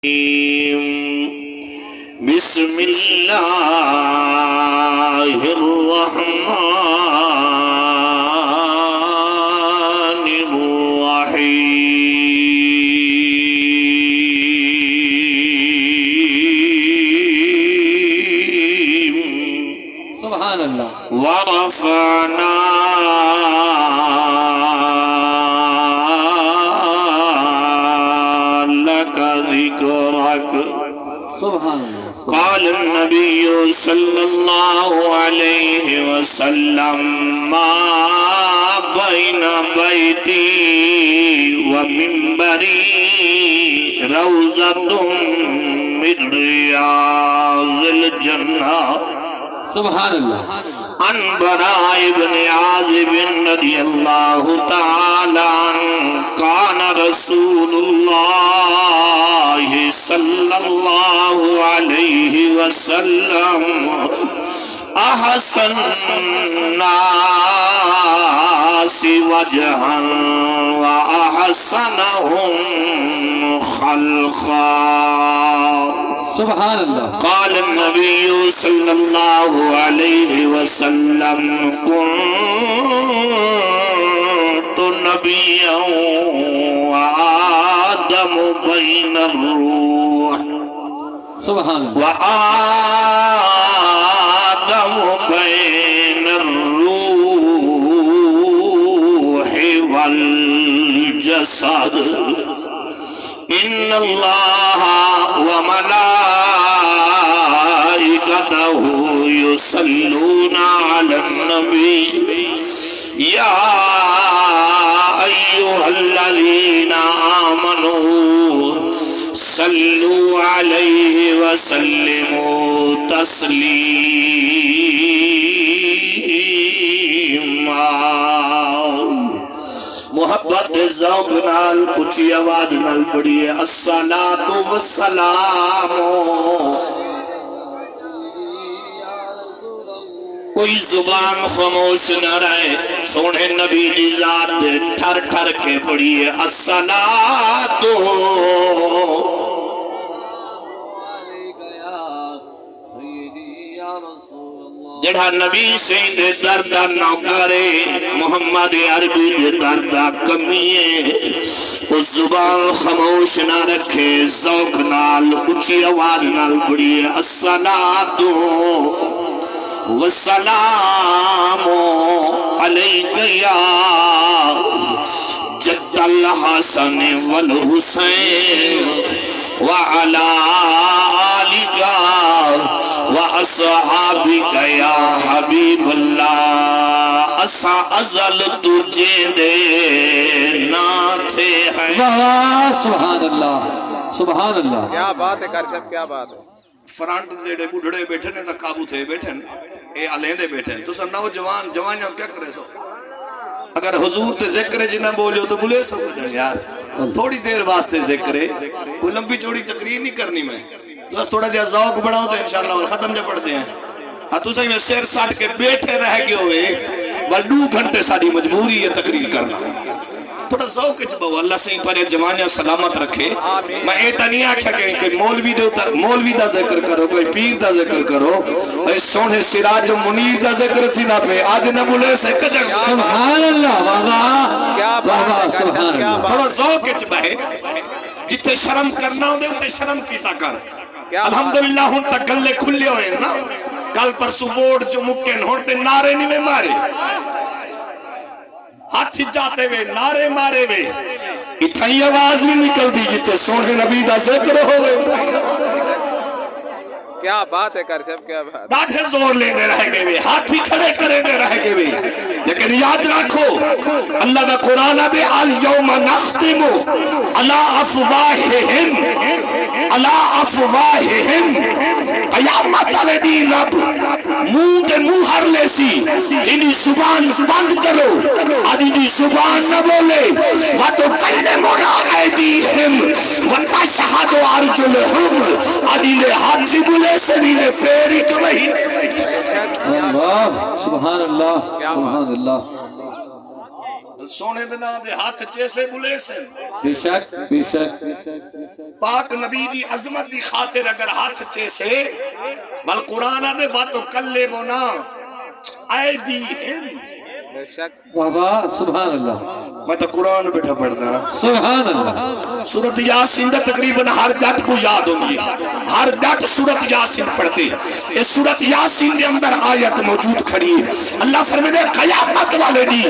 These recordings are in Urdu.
بسم الله الرحمن الرحيم سبحان اللہ ورفعنا لك ذكرك سبحان اللہ قال النبي صلى الله عليه وسلم ما بين بيتي ومنبري روضة من رياض الجنة سبحان اللہ عن براء بن عازب رضي الله تعالى عنه كان رسول الله صلى الله عليه وسلم أحسن الناس وجها وأحسنهم خلقا سبحان اللہ قال النبي صلى الله عليه وسلم كنت نبيا وآدم بين الروح سبحان اللہ وآدم بين الروح والجسد إن الله وملائكته يصلون على النبي يا أيها الذين آمنوا صلوا عليه وسلموا تسليما محبت ذوق نال اچھی آواز نال پڑھیے الصلاۃ والسلام کوئی زبان خاموش نہ رہے سونے نبی دی ذات دے ٹھر ٹھر کے پڑھیے الصلاۃ جڑا نبی سے دے دردہ نوکرے محمد عربی دے دردہ کمیے اس زبان خاموش نہ رکھے ذوق نال اچھی آواز نال پڑھیے الصلاۃ والسلام علیک یا جد الحسن والحسین وعلا آلک وَأَصْحَابِكَ يَا حَبِيبَ اللَّهِ اسا ازل تجھے دے نہ تھے ہیں سبحان اللہ سبحان اللہ کیا بات ہے کر صاحب کیا بات ہے فرانٹ دے بڑھڑے بیٹھے نے تا قابو تھے بیٹھے اے علیندے بیٹھے تو سر نوجوان جوانیاں کیا کرے سو اگر حضور تے ذکر جنہ بولیو تو بولے سو یار تھوڑی دیر واسطے ذکر کوئی لمبی چوڑی تقریر نہیں کرنی میں بس تھوڑا دیا ذوق بڑھاؤ تو انشاءاللہ ختم جا پڑھتے ہیں تو صحیح میں سیر ساٹھ کے بیٹھے رہ گئے ہوئے بل 2 گھنٹے ساری مجبوری ہے تقریر کرنا تھوڑا ذوق چبو اللہ سے پر جوانیاں سلامت رکھے میں ایتا نہیں آکھا کہ مولوی دا ذکر کرو کوئی پیر دا ذکر کرو اے سونے سراج منیر دا ذکر تھی نہ پہ آج نہ بولے سے کجک سبحان اللہ کیا بات ہے سبحان اللہ تھوڑا ذوق چبے جتے شرم کرنا ہوں دے اتے شرم کیتا کر الحمدللہ ہون تک گلے کھلے ہوئے نا کل پرسو ووٹ جو مکن ہوتے نعرے نہیں میں مارے ہاتھی جاتے ہوئے نعرے مارے ہوئے اتھائی آواز نہیں نکل دی جتے سونے نبی دا ذکر ہوئے کیا بات ہے کر صاحب کیا بات ڈاٹھے زور لینے رہ گئے ہوئے ہاتھی کھڑے کرے دے رہ گئے ہوئے لیکن یاد رکھو اللہ کا قرآن دے اليوم نختم علی افواہہم قیامت علی دی رب منہ دے منہ ہر لے سی انہی زبان بند کرو آدھی دی زبان نہ بولے وَتُكَلِّمُنَا أَيْدِيهِمْ وَتَشْهَدُ أَرْجُلُهُمْ آدھی نے ہاتھی بولے سنی نے پھیری تو وہی اللہ سبحان اللہ سبحان اللہ سونے دے نام دے ہاتھ چیسے بلے سے بے شک بے شک پاک نبی دی عظمت دی خاطر اگر ہاتھ چیسے بل قرآن دے باتو کلے مونا ایدی بے شک بابا سبحان اللہ میں تو قرآن بیٹھا پڑھنا سبحان اللہ سورت یاسین دا تقریباً ہر جٹ کو یاد ہوگی ہر جٹ سورت یاسین پڑھتے اس سورت یاسین کے اندر آیت موجود کھڑی اللہ فرمائے قیامت والے دی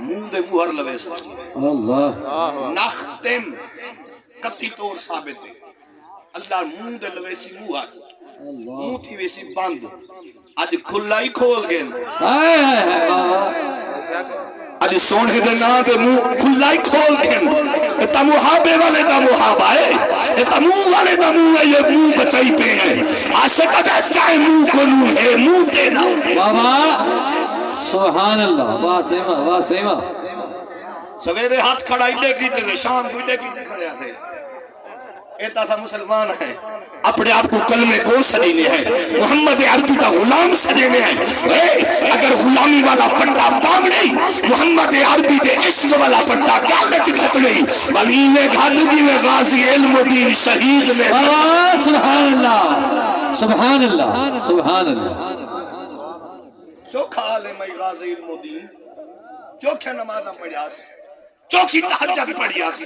منہ دے مہر لوے سا اللہ نختم کتی طور ثابت ہے اللہ منہ دے لوے سی مہر منہ تھی ویسی بند آج کھلا ہی کھول گئے آئے آئے بابا آج سونے دے نا دے منہ کھلا ہی کھول گئے اتا محابے والے دا محابہ ہے اتا منہ والے دا منہ ہے یہ منہ بچائی پہ ہے عاشق اگر چاہے منہ کو نو ہے منہ دینا بابا سبحان اللہ بات سیما بات سیما سویرے ہاتھ کھڑا ہی لے کی شام کو لے کی کھڑے آتے ایتا تھا مسلمان ہے اپنے آپ کو کلمے کو سجینے ہیں محمد عربی کا غلام سجینے ہیں اگر غلامی والا پنڈا پام نہیں محمد عربی دے عشق والا پنڈا گالت گھت نہیں ولی میں گھادگی میں غازی علم و دین شہید میں سبحان اللہ سبحان اللہ سبحان اللہ چوکھا عالم غازی علم و دین چوکھے نمازہ پڑھیاس چوکھی تحجد پڑھیاس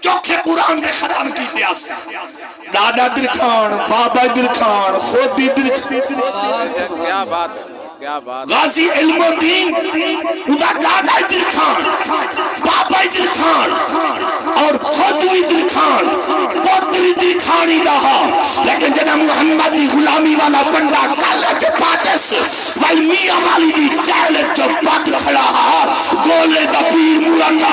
چوکھے قرآن دے ختم کی تیاس دادا درکھان بابا درکھان خودی درکھان کیا بات ہے کیا بات غازی علم و دین ادا دادا درکھان بابا درکھان اور خودی درکھان پوتری درکھانی رہا لیکن جنہ محمد دی غلامی والا بندہ کالے کے پاتے سے والمیہ والی دی چہلے جو بات کھڑا گولے دا پیر ملنگا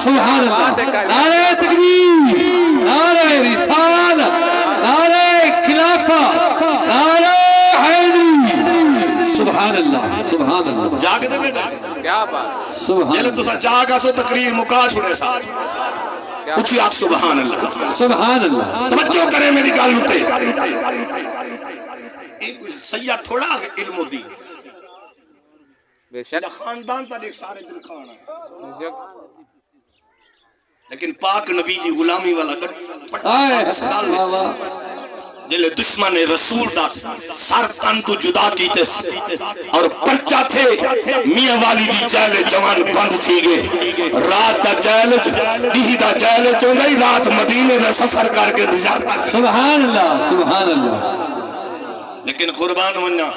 سبحان اللہ نعرہ تکبیر نعرہ رسالت نعرہ خلافت نعرہ حیدری سبحان اللہ سبحان اللہ جاگ دے بیٹا کیا بات سبحان جلد تو سا جاگا سو تقریر مکا چھوڑے سا اچھی آپ سبحان اللہ سبحان اللہ توجہ کریں میری گال ہوتے ایک سیاہ تھوڑا علم و دین بے شک خاندان پر ایک سارے دل کھانا بے شک لیکن پاک نبی دی غلامی والا آئے گر جلے دشمن رسول دا سر تن تو جدا کیتے اور پرچہ تھے میاں والی دی جیل جوان بند تھی گئے رات دا جیل دیہی دا جیل چونگئی رات مدینے دا سفر کر کے دجاتا سبحان اللہ سبحان اللہ لیکن قربان وننا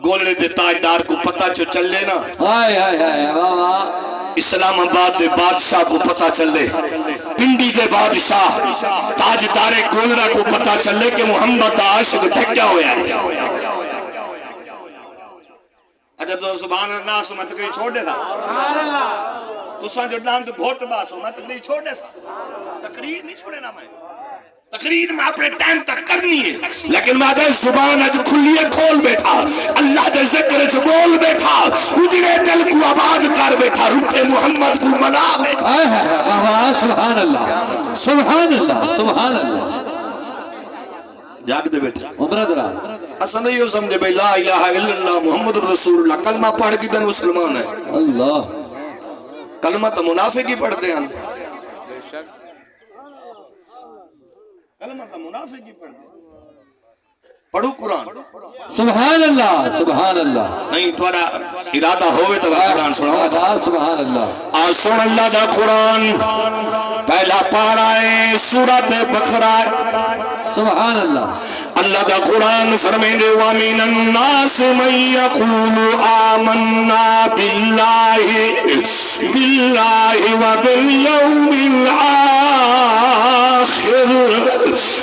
گولے دے تاجدار کو پتہ چل لے نا آئے آئے آئے بابا اسلام آباد دے بادشاہ کو پتہ چل لے پنڈی دے بادشاہ تاجدار گولرہ کو پتہ چل لے کہ محمد عاشق دھکیا ہویا ہے اچھا تو سبحان اللہ سو میں تقریر چھوڑ دے تھا تو ساں جو نام تو گھوٹ باسو میں تقریر چھوڑ دے تھا تقریر نہیں چھوڑے نا میں تقریر میں اپنے ٹائم تک کرنی ہے لیکن میں دے زبان اج کھلیے کھول بیٹھا اللہ دے ذکر جو بول بیٹھا اجڑے دل کو آباد کر بیٹھا روح محمد کو منا بیٹھا سبحان اللہ سبحان اللہ سبحان اللہ جاگ دے بیٹھا عمرہ درہ اصلا نہیں ہو سمجھے بھئی لا الہ الا اللہ محمد رسول اللہ کلمہ پڑھ کی دن مسلمان ہے اللہ کلمہ تو منافق ہی پڑھتے ہیں بے شک کلمہ تو منافق ہی پڑھتے ہیں پڑھو قرآن سبحان اللہ سبحان اللہ نہیں تھوڑا ارادہ ہوئے تو قرآن سناؤں سبحان اللہ آج سن اللہ دا قرآن پہلا پارا ہے سورت بقرہ سبحان اللہ اللہ دا قرآن فرمیندے وَمِنَ النَّاسِ مَن يَقُولُ آمَنَّا بِاللَّهِ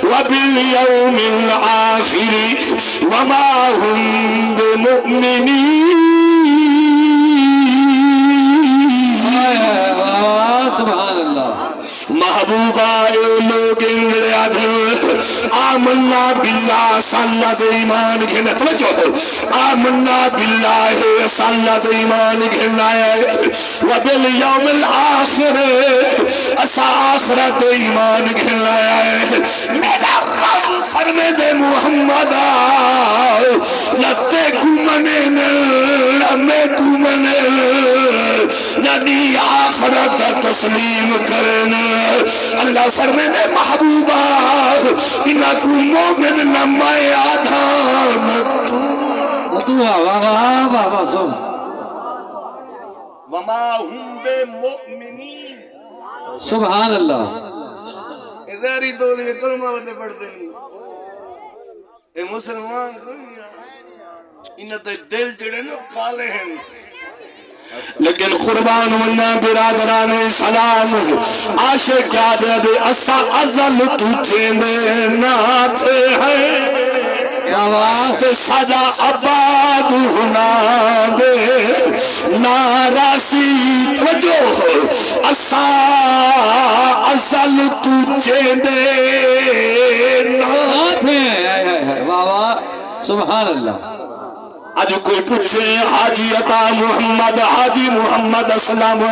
وَبِالْيَوْمِ الْآخِرِ وَمَا هُمْ بِمُؤْمِنِينَ سبحان اللہ محبوبہ لوگ انگلے آدھر آمنا باللہ صلت ایمان گھنے توجہ آمنا باللہ صلت ایمان گھنے وبالیوم الآخر اسا آخرت ایمان گھن لایا ہے میرا رب فرمے دے محمد نتے کو منے نمے کو منے ندی آخرت تسلیم کرنے اللہ فرمے دے محبوبہ انہا کو مومن نمائے آدھان وما ہم بے مؤمنین سبحان اللہ ادھاری دو لئے کلمہ ہوتے پڑھتے نہیں اے مسلمان انہا تے دل چڑے نا کالے ہیں لیکن قربان منا برادران سلام عاشق کیا دے دے اسا ازل تجھے میں ناتے ہیں سجا آباد ہونا دے ناراسی توجہ اسا ازل تجھے دے ناتے ہیں سبحان اللہ آج کوئی پوچھے حاجی عطا محمد حاجی محمد اسلام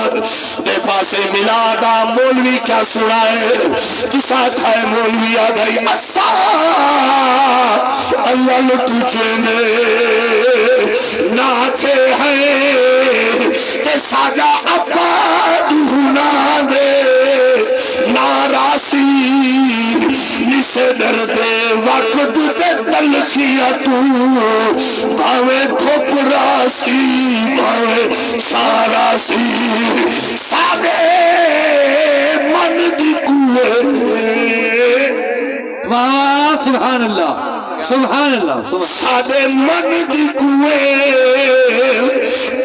دے پاسے ملادا مولوی کیا سنائے تو ساتھ ہے مولوی آگئی اسا اللہ تجھے نے ناتے ہیں تے ساجا آباد ہونا دے ناراسی نسے دردے وقت تے تلخیتو بھاوے دھوپراسی بھاوے ساراسی سادے من دی کوئے سبحان اللہ سبحان اللہ سادے من دی کوئے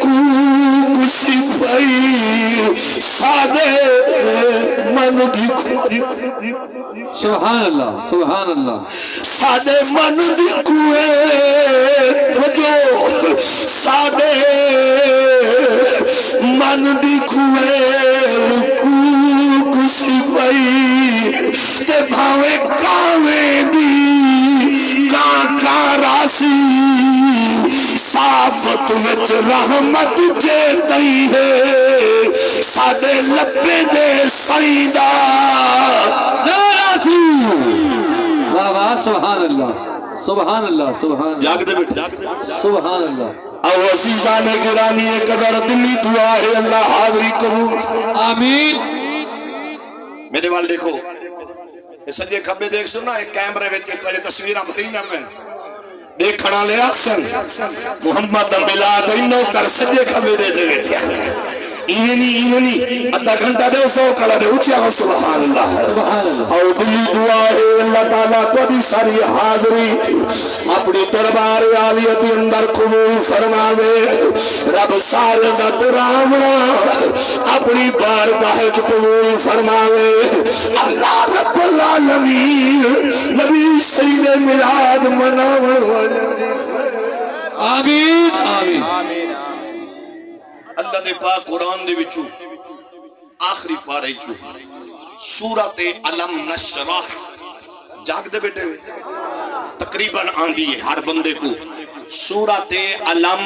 کسی بھائی سادے من دی کوئے سبحان اللہ سبحان اللہ سادے من دی کوئے جو سادے من دی کوئے کسی بھائی تے بھاوے کاوے دی راسی صافت وچ رحمت جے دئی ہے سادے لبے دے سیدہ ناراسی سبحان اللہ سبحان اللہ سبحان جاگ دے بیٹھ سبحان اللہ او عزیزان گرامی قدر دلی دعا ہے اللہ حاضری قبول آمین میرے وال دیکھو سجے کھبے دیکھ سنا ایک کیمرے وچ پہلے تصویراں بھری نہ پن دیکھ کھڑا لے اکثر محمد ملاد انو کر سجے کھبے دے دے بیٹھیا ایونی ادھا گھنٹہ دے سو کلا دے اچھا ہو سبحان اللہ اور دلی دعا ہے اللہ تعالیٰ تو بھی ساری حاضری اپنی دربار عالیت اندر قبول فرماوے رب سارے دا ترامنا اپنی بارگاہ قبول فرماوے اللہ رب العالمین نبی سید ملاد مناوے آمین آمین اللہ دے پاک قرآن دے وچو آخری پارے چو سورت علم نشرح جاگ دے بیٹے تقریباً آن دی ہے ہر بندے کو سورت علم